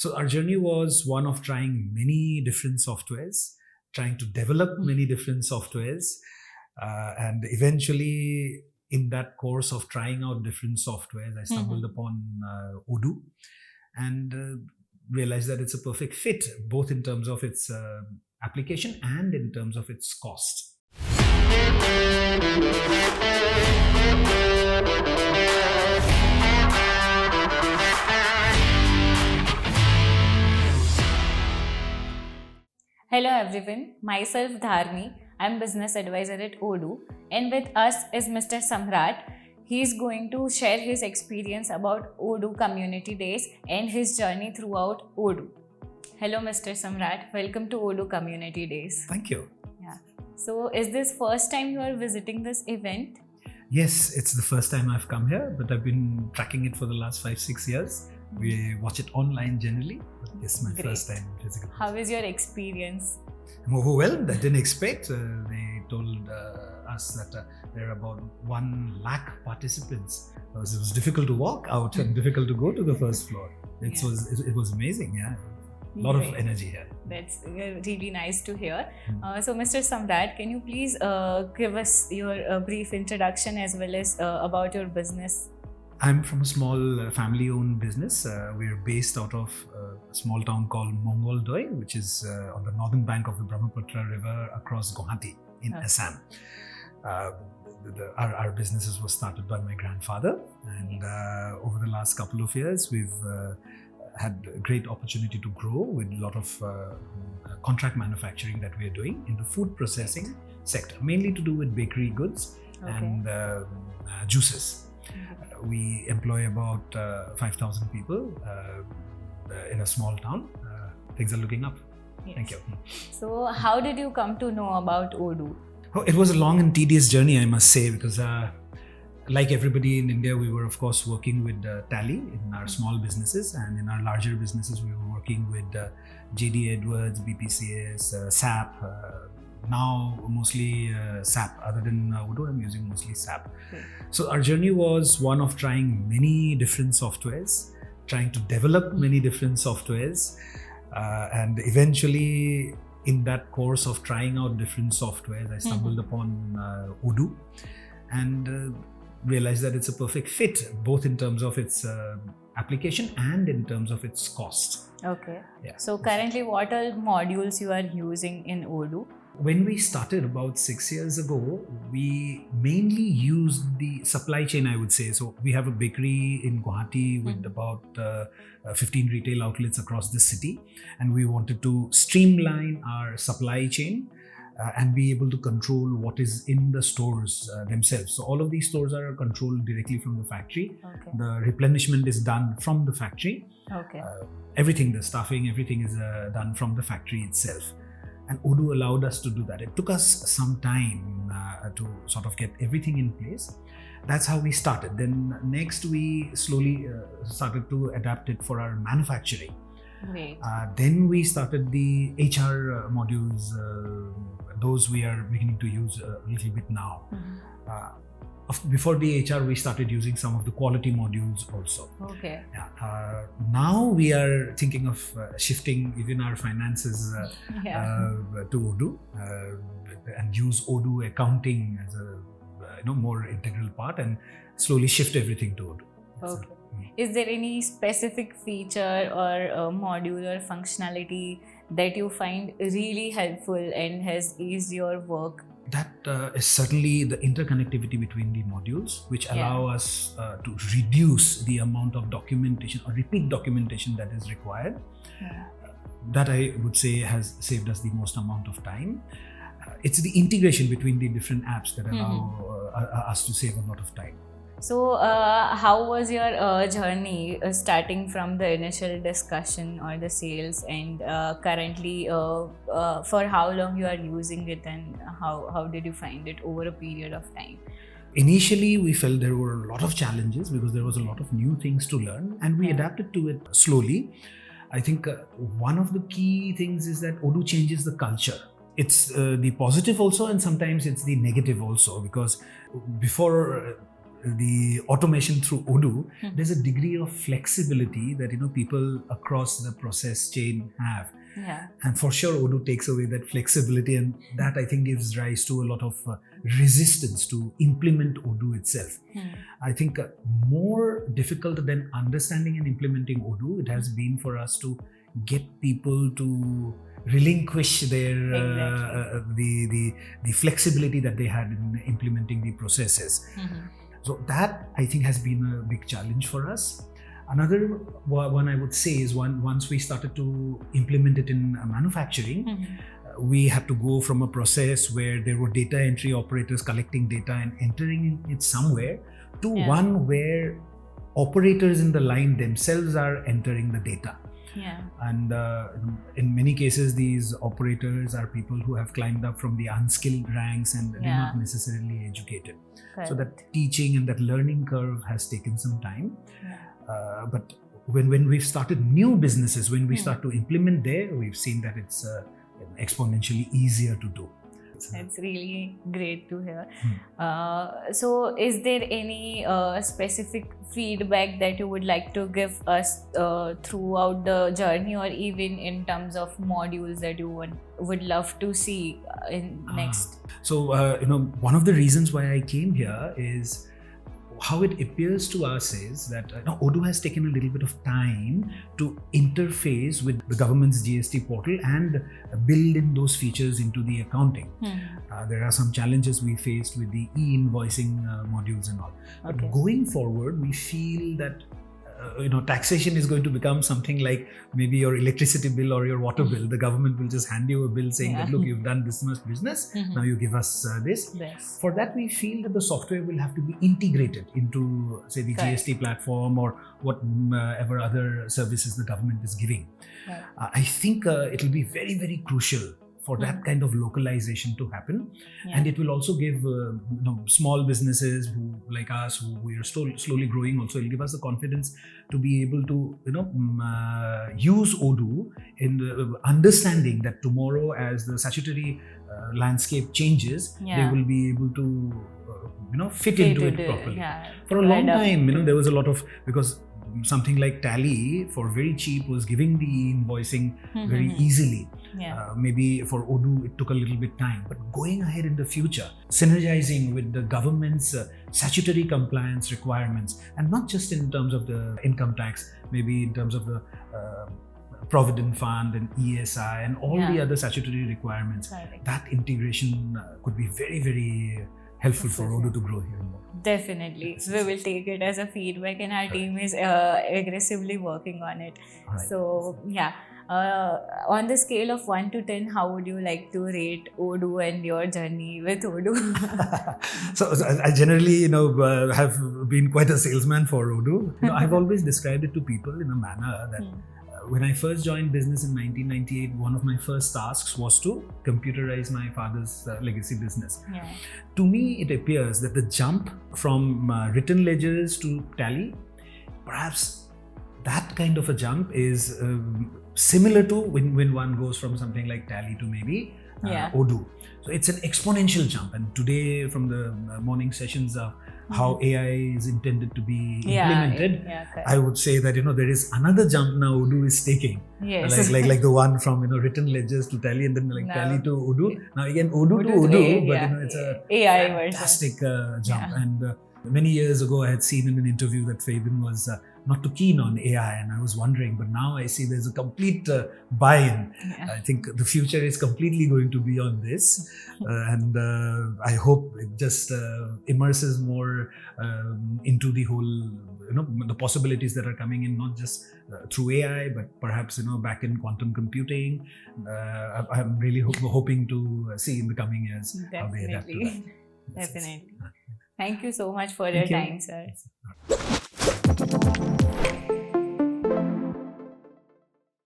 So our journey was one of trying many different softwares, trying to develop many different softwares, and eventually in that course of trying out different softwares, I stumbled upon Odoo and realized that it's a perfect fit, both in terms of its application and in terms of its cost. Hello everyone, myself Dharmi. I'm business advisor at Odoo, and with us is Mr. Samrat. He's going to share his experience about Odoo Community Days and his journey throughout Odoo. Hello Mr. Samrat, welcome to Odoo Community Days. Thank you. Yeah. So is this first time you are visiting this event? Yes, it's the first time I've come here, but I've been tracking it for the last 5-6 years. We watch it online generally, but this is my first time physically. How is your experience? I'm overwhelmed. I didn't expect. They told us that there are about 1 lakh participants. It was difficult to walk out and difficult to go to the first floor. It was amazing. Yeah, a lot of energy here. That's really nice to hear. So, Mr. Samrat, can you please give us your brief introduction as well as about your business? I'm from a small family-owned business. We're based out of a small town called Mongol Doim, which is on the northern bank of the Brahmaputra River across Guwahati in Assam. Our businesses were started by my grandfather, and over the last couple of years, we've had a great opportunity to grow with a lot of contract manufacturing that we're doing in the food processing sector, mainly to do with bakery goods and juices. We employ about 5,000 people in a small town. Things are looking up. Yes. Thank you. So, how did you come to know about Odoo? Oh, it was a long and tedious journey, I must say, because like everybody in India, we were of course working with Tally in our small businesses, and in our larger businesses, we were working with JD Edwards, BPCS, SAP. Now mostly SAP. Other than Odoo, I'm using mostly SAP. So our journey was one of trying many different softwares, trying to develop many different softwares, and eventually in that course of trying out different softwares, I stumbled upon Odoo and realized that it's a perfect fit, both in terms of its application and in terms of its cost. Okay. Yeah. So currently, what are modules you are using in Odoo? When we started about 6 years ago, we mainly used the supply chain, I would say. So we have a bakery in Guwahati with about 15 retail outlets across the city. And we wanted to streamline our supply chain and be able to control what is in the stores themselves. So all of these stores are controlled directly from the factory. Okay. The replenishment is done from the factory. Okay. Everything, the staffing, everything is done from the factory itself. And Odoo allowed us to do that. It took us some time to sort of get everything in place. That's how we started. Then next we slowly started to adapt it for our manufacturing. Great. Then we started the HR modules. Those we are beginning to use a little bit now. Before the HR, we started using some of the quality modules also. Okay. Now we are thinking of shifting even our finances to Odoo and use Odoo accounting as a more integral part, and slowly shift everything to Odoo. Okay. Is there any specific feature or module or functionality that you find really helpful and has eased your work? That is certainly the interconnectivity between the modules, which allow us to reduce the amount of documentation or repeat documentation that is required. That I would say has saved us the most amount of time. It's the integration between the different apps that allow us to save a lot of time. So, how was your journey starting from the initial discussion or the sales, and currently for how long you are using it, and how did you find it over a period of time? Initially, we felt there were a lot of challenges because there was a lot of new things to learn, and we adapted to it slowly. I think one of the key things is that Odoo changes the culture. It's the positive also, and sometimes it's the negative also, because before the automation through Odoo, there's a degree of flexibility that people across the process chain have. Yeah. And for sure, Odoo takes away that flexibility, and that I think gives rise to a lot of resistance to implement Odoo itself. I think more difficult than understanding and implementing Odoo, it has been for us to get people to relinquish their the flexibility that they had in implementing the processes. So that I think has been a big challenge for us. Another one I would say is once we started to implement it in manufacturing, we had to go from a process where there were data entry operators collecting data and entering it somewhere to one where operators in the line themselves are entering the data. Yeah. And in many cases, these operators are people who have climbed up from the unskilled ranks and they're not necessarily educated. Correct. So that teaching and that learning curve has taken some time. But when we've started new businesses, when we start to implement there, we've seen that it's exponentially easier to do. That's really great to hear. So is there any specific feedback that you would like to give us throughout the journey, or even in terms of modules that you would love to see in next? So, one of the reasons why I came here is how it appears to us is that Odoo has taken a little bit of time to interface with the government's GST portal and build in those features into the accounting. There are some challenges we faced with the e-invoicing modules and all. But going forward, we feel that taxation is going to become something like maybe your electricity bill or your water bill. The government will just hand you a bill saying that, look, you've done this much business, now you give us this. For that, we feel that the software will have to be integrated into, say, the GST platform or whatever other services the government is giving. I think it will be very, very crucial for that kind of localization to happen, and it will also give small businesses who like us, who we are slowly growing, also will give us the confidence to be able to use Odoo in the understanding that tomorrow, as the statutory landscape changes, they will be able to fit into it properly. For a long time, there was a lot of, because something like Tally for very cheap was giving the invoicing very easily. Maybe for Odoo it took a little bit time, but going ahead in the future, synergizing with the government's statutory compliance requirements, and not just in terms of the income tax, maybe in terms of the Provident Fund and ESI and all the other statutory requirements, that integration could be very, very helpful for Odoo to grow here more. Definitely. We will take it as a feedback, and our team is aggressively working on it. So, on the scale of 1 to 10, how would you like to rate Odoo and your journey with Odoo? So I generally, have been quite a salesman for Odoo. I've always described it to people in a manner that when I first joined business in 1998, one of my first tasks was to computerize my father's legacy business. To me, it appears that the jump from written ledgers to Tally, perhaps that kind of a jump is similar to when one goes from something like Tally to maybe Odoo. So it's an exponential jump. And today, from the morning sessions of how AI is intended to be implemented, I would say that there is another jump now Odoo is taking. Like the one from written ledgers to Tally, and then Tally to Odoo. Now again Odoo to Odoo, but it's a AI fantastic jump. And many years ago, I had seen in an interview that Fabian was not too keen on AI, and I was wondering, but now I see there's a complete buy-in. I think the future is completely going to be on this, and I hope it just immerses more into the whole, the possibilities that are coming in, not just through AI, but perhaps back in quantum computing. I'm really hoping to see in the coming years how they adapt to that. Definitely. Thank you so much for your time, sir.